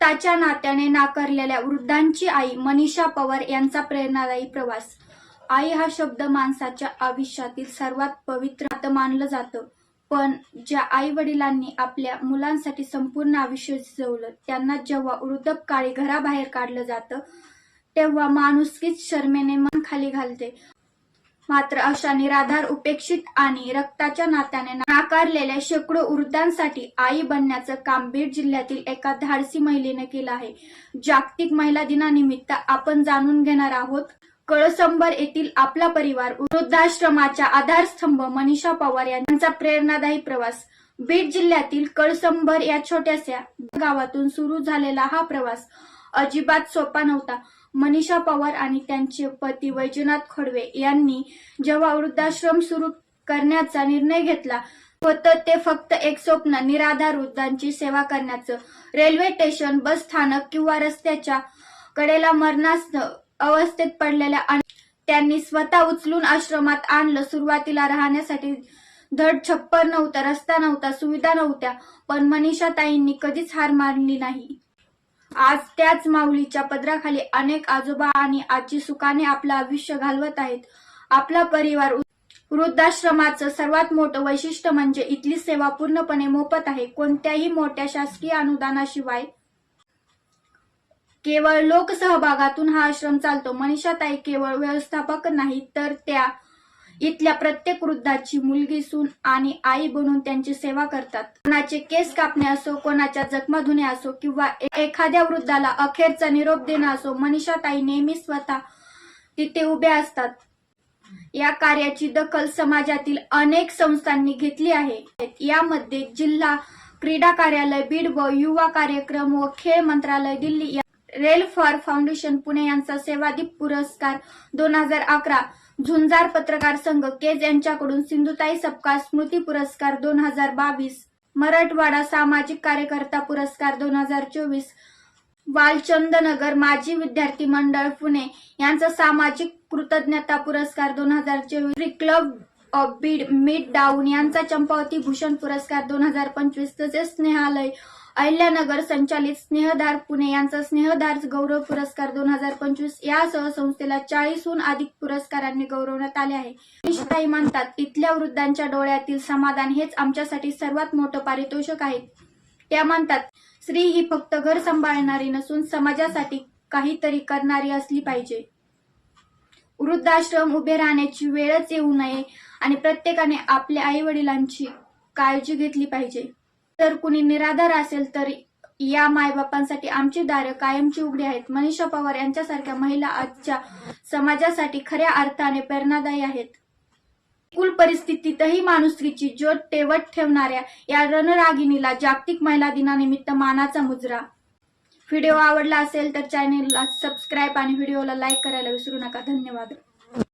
रक्ताच्या नात्याने नाकारलेल्या वृद्धांची आई मनीषा पवार यांचा प्रेरणादायी प्रवास। आई हा शब्द माणसाच्या आयुष्यातील सर्वात पवित्र नातं मानलं जातं, पण ज्या आई वडिलांनी आपल्या मुलांसाठी संपूर्ण आयुष्य झिजवलं, त्यांना जेव्हा वृद्धापकाळी घराबाहेर काढलं जातं, तेव्हा माणुसकीच शरमेने मन खाली घालते। मात्र अशा निराधार, उपेक्षित आणि रक्ताच्या नात्याने नाकारलेल्या शेकडो वृद्धांसाठी आई बनण्याचं काम बीड जिल्ह्यातील एका धाडसी महिलेने केलं आहे। जागतिक महिला दिनानिमित्त आपण जाणून घेणार आहोत कळसंबर येथील आपला परिवार वृद्धाश्रमाच्या आधारस्तंभ मनीषा पवार यांचा प्रेरणादायी प्रवास। बीड जिल्ह्यातील कळसंबर या छोट्याशा गावातून सुरू झालेला हा प्रवास अजिबात सोपा नव्हता। मनीषा पवार आणि त्यांचे पती वैजनाथ खोडवे यांनी जेव्हा वृद्धाश्रम सुरू करण्याचा निर्णय घेतला होतं, ते फक्त एक स्वप्न, निराधार वृद्धांची सेवा करण्याचं। रेल्वे स्टेशन, बस स्थानक किंवा रस्त्याच्या कडेला मरणास अवस्थेत पडलेल्या त्यांनी स्वतः उचलून आश्रमात आणलं। सुरुवातीला राहण्यासाठी धड छप्पर नव्हतं, रस्ता नव्हता, सुविधा नव्हत्या, पण मनीषा ताईंनी कधीच हार मानली नाही। आज त्याच माऊलीच्या पदराखाली अनेक आजोबा आणि आजी सुखाने आपलं आयुष्य घालवत आहेत। आपला परिवार वृद्धाश्रमाचं सर्वात मोठं वैशिष्ट्य म्हणजे इथली सेवा पूर्णपणे मोफत आहे। कोणत्याही मोठ्या शासकीय अनुदानाशिवाय केवळ लोकसहभागातून हा आश्रम चालतो। मनीषा ताई केवळ व्यवस्थापक नाही, तर त्या इथल्या प्रत्येक वृद्धाची मुलगी, सून आणि आई बनून त्यांची सेवा करतात। कोणाचे केस कापणे असो, कोणाच्या जखमा धुणे असो किंवा एखाद्या वृद्धाला अखेरचा निरोप देणं असो, मनीषा ताई नेहमी स्वतः तिथे उभ्या असतात। या कार्याची दखल समाजातील अनेक संस्थांनी घेतली आहे। यामध्ये जिल्हा क्रीडा कार्यालय बीड व युवा कार्यक्रम व खेळ मंत्रालय Delhi, rail for foundation Pune यांचा सेवादीप पुरस्कार 2011, झुंजार पत्रकार संघ केज यांच्याकडून सिंधुताई सपकाळ स्मृती पुरस्कार 2022, मराठवाडा सामाजिक कार्यकर्ता पुरस्कार 2024, वालचंदनगर माजी विद्यार्थी मंडळ पुणे यांचा सामाजिक कृतज्ञता पुरस्कार 2024, club of Beed mid town यांचा चंपावती भूषण पुरस्कार 2025, तसेच स्नेहालय अहिल्यानगर संचालित स्नेहधार पुणे यांचा स्नेहधार गौरव पुरस्कार 2025 यासह संस्थेला 40हून अधिक पुरस्कारांनी गौरवण्यात आले आहे। मनीषाताई म्हणतात, इथल्या वृद्धांच्या डोळ्यातील समाधान हेच आमच्यासाठी सर्वात मोठं पारितोषिक आहे। त्या म्हणतात, स्त्री ही फक्त घर सांभाळणारी नसून समाजासाठी काहीतरी करणारी असली पाहिजे। वृद्धाश्रम उभे राहण्याची वेळच येऊ नये आणि प्रत्येकाने आपल्या आई वडिलांची काळजी घेतली पाहिजे। तर कुणी निराधार असेल तर या मायबापांसाठी आमची दारं कायमची उघडी आहेत। मनीषा पवार यांच्यासारख्या महिला आजच्या समाजासाठी खऱ्या अर्थाने प्रेरणादायी आहेत। प्रतिकूल परिस्थितीतही माणुसकीची ज्योत तेवत ठेवणाऱ्या या रणरागिणीला जागतिक महिला दिनानिमित्त मानाचा मुजरा। व्हिडिओ आवडला असेल तर चॅनेलला सबस्क्राईब आणि व्हिडिओला लाईक करायला विसरू नका। धन्यवाद।